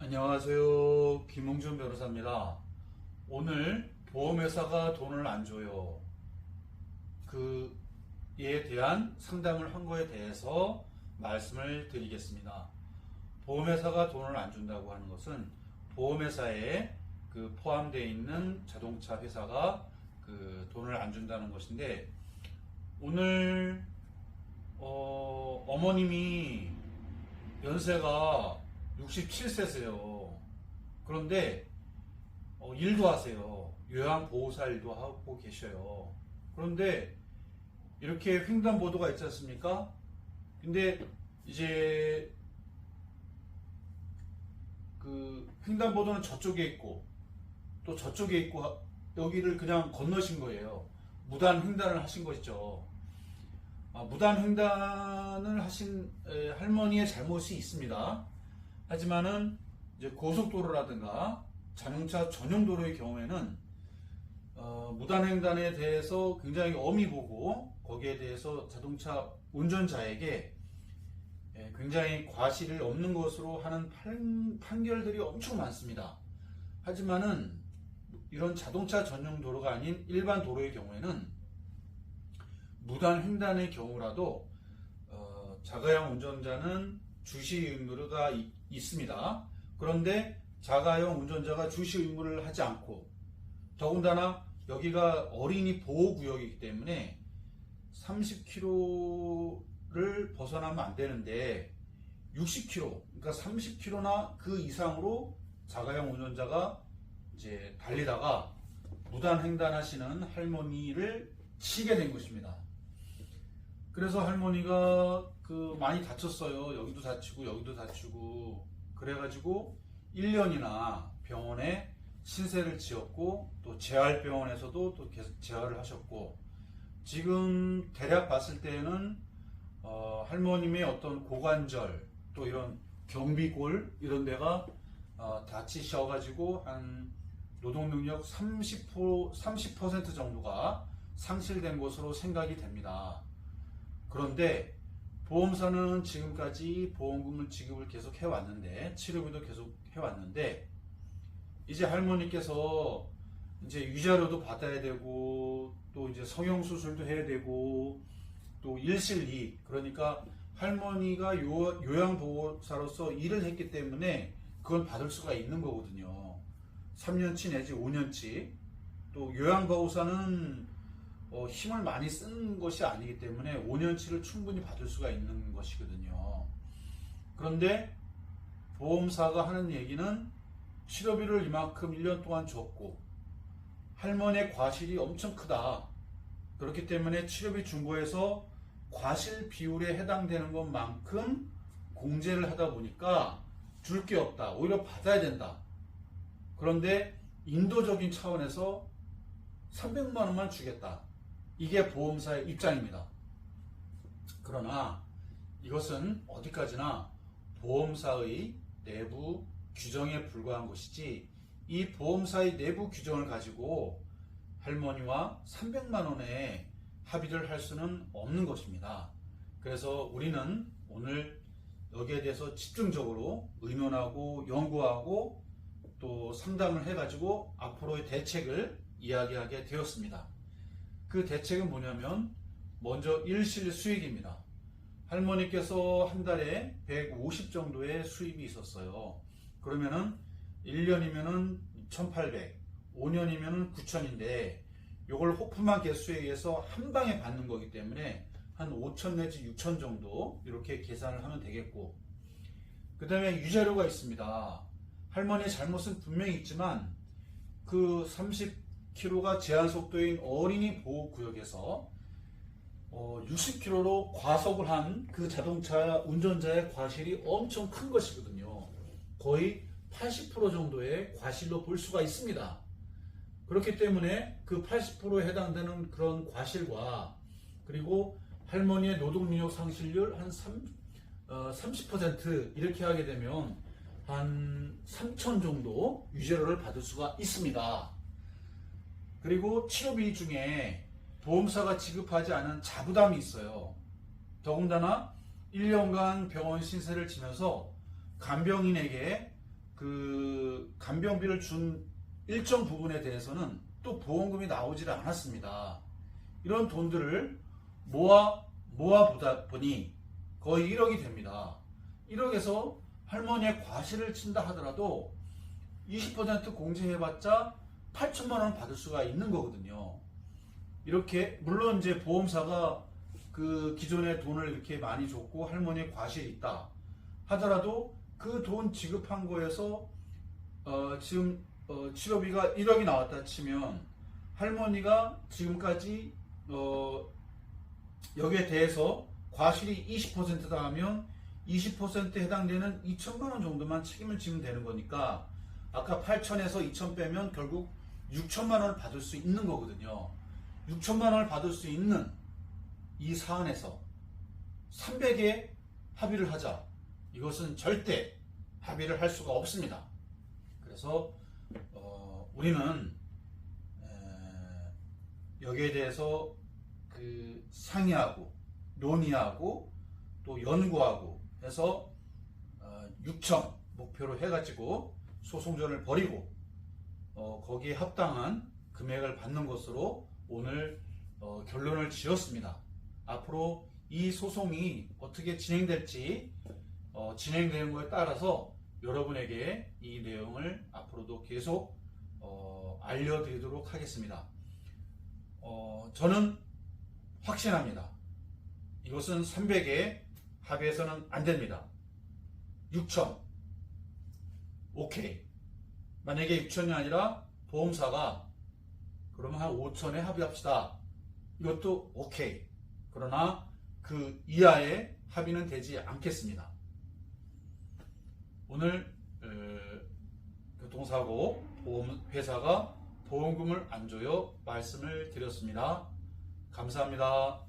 안녕하세요. 김홍준 변호사입니다. 오늘 보험회사가 돈을 안 줘요. 그에 대한 상담을 한 거에 대해서 말씀을 드리겠습니다. 보험회사가 돈을 안 준다고 하는 것은 보험회사에 포함되어 있는 자동차 회사가 돈을 안 준다는 것인데, 오늘 어머님이 연세가 67세세요. 그런데 일도 하세요. 요양보호사 일도 하고 계셔요. 그런데 이렇게 횡단보도가 있지 않습니까? 근데 이제 횡단보도는 저쪽에 있고 또 저쪽에 있고 여기를 그냥 건너신 거예요. 무단 횡단을 하신 것이죠. 무단 횡단을 하신 할머니의 잘못이 있습니다. 하지만은 이제 고속도로라든가 자동차 전용 도로의 경우에는 무단 횡단에 대해서 굉장히 엄히 보고 거기에 대해서 자동차 운전자에게 굉장히 과실이 없는 것으로 하는 판결들이 엄청 많습니다. 하지만은 이런 자동차 전용 도로가 아닌 일반 도로의 경우에는 무단 횡단의 경우라도 자가용 운전자는 주시 의무가 있습니다. 그런데 자가용 운전자가 주시 의무를 하지 않고, 더군다나 여기가 어린이 보호구역이기 때문에 30km를 벗어나면 안 되는데 60km, 그러니까 30km나 그 이상으로 자가용 운전자가 이제 달리다가 무단 횡단하시는 할머니를 치게 된 것입니다. 그래서 할머니가 많이 다쳤어요. 여기도 다치고 여기도 다치고. 그래가지고 1년이나 병원에 신세를 지었고, 또 재활병원에서도 또 계속 재활을 하셨고, 지금 대략 봤을 때는 할머님의 어떤 고관절, 또 이런 경비골 이런 데가 다치셔가지고 한 노동능력 30% 정도가 상실된 것으로 생각이 됩니다. 그런데 보험사는 지금까지 보험금을 지급을 계속 해왔는데, 치료비도 계속 해왔는데, 이제 할머니께서 이제 위자료도 받아야 되고, 또 이제 성형수술도 해야 되고, 또 일실이, 그러니까 할머니가 요양보호사로서 일을 했기 때문에 그건 받을 수가 있는 거거든요. 3년치 내지 5년치. 또 요양보호사는 힘을 많이 쓰는 것이 아니기 때문에 5년치를 충분히 받을 수가 있는 것이거든요. 그런데 보험사가 하는 얘기는 치료비를 이만큼 1년 동안 줬고 할머니의 과실이 엄청 크다. 그렇기 때문에 치료비 준 거에서 과실 비율에 해당되는 것만큼 공제를 하다 보니까 줄 게 없다. 오히려 받아야 된다. 그런데 인도적인 차원에서 300만 원만 주겠다. 이게 보험사의 입장입니다. 그러나 이것은 어디까지나 보험사의 내부 규정에 불과한 것이지, 이 보험사의 내부 규정을 가지고 할머니와 300만 원의 합의를 할 수는 없는 것입니다. 그래서 우리는 오늘 여기에 대해서 집중적으로 의논하고 연구하고 또 상담을 해가지고 앞으로의 대책을 이야기하게 되었습니다. 그 대책은 뭐냐면, 먼저 일실 수익입니다. 할머니께서 한 달에 150 정도의 수입이 있었어요. 그러면은 1년이면은 1,800, 5년이면은 9,000인데, 요걸 호프만 개수에 의해서 한 방에 받는 거기 때문에 한 5,000 내지 6,000 정도 이렇게 계산을 하면 되겠고, 그 다음에 위자료가 있습니다. 할머니의 잘못은 분명히 있지만 그 30km가 제한 속도인 어린이 보호구역에서 60km로 과속을 한 그 자동차 운전자의 과실이 엄청 큰 것이거든요. 거의 80% 정도의 과실로 볼 수가 있습니다. 그렇기 때문에 그 80%에 해당되는 그런 과실과, 그리고 할머니의 노동능력 상실률 한 30% 이렇게 하게 되면 한 3,000 정도 위자료를 받을 수가 있습니다. 그리고 치료비 중에 보험사가 지급하지 않은 자부담이 있어요. 더군다나 1년간 병원 신세를 지면서 간병인에게 그 간병비를 준 일정 부분에 대해서는 또 보험금이 나오질 않았습니다. 이런 돈들을 모아 보다 보니 거의 1억이 됩니다. 1억에서 할머니의 과실을 친다 하더라도 20% 공제해봤자 8천만 원 받을 수가 있는 거거든요. 이렇게 물론 이제 보험사가 그 기존에 돈을 이렇게 많이 줬고 할머니의 과실이 있다 하더라도 그 돈 지급한 거에서 지금 치료비가 1억이 나왔다 치면 할머니가 지금까지 여기에 대해서 과실이 20%다 하면 20%에 해당되는 2천만 원 정도만 책임을 지면 되는 거니까 아까 8천에서 2천 빼면 결국 6천만 원을 받을 수 있는 거거든요. 6천만 원을 받을 수 있는 이 사안에서 300에 합의를 하자. 이것은 절대 합의를 할 수가 없습니다. 그래서 우리는 여기에 대해서 그 상의하고 논의하고 또 연구하고 해서 6천 목표로 해가지고 소송전을 벌이고 거기에 합당한 금액을 받는 것으로 오늘 결론을 지었습니다. 앞으로 이 소송이 어떻게 진행될지 진행되는 것에 따라서 여러분에게 이 내용을 앞으로도 계속 알려드리도록 하겠습니다. 저는 확신합니다. 이것은 300에 합의해서는 안 됩니다. 6천 오케이. 만약에 6천이 아니라 보험사가 그러면 한 5천에 합의합시다. 이것도 오케이. 그러나 그 이하의 합의는 되지 않겠습니다. 오늘 교통사고 보험회사가 보험금을 안 줘요 말씀을 드렸습니다. 감사합니다.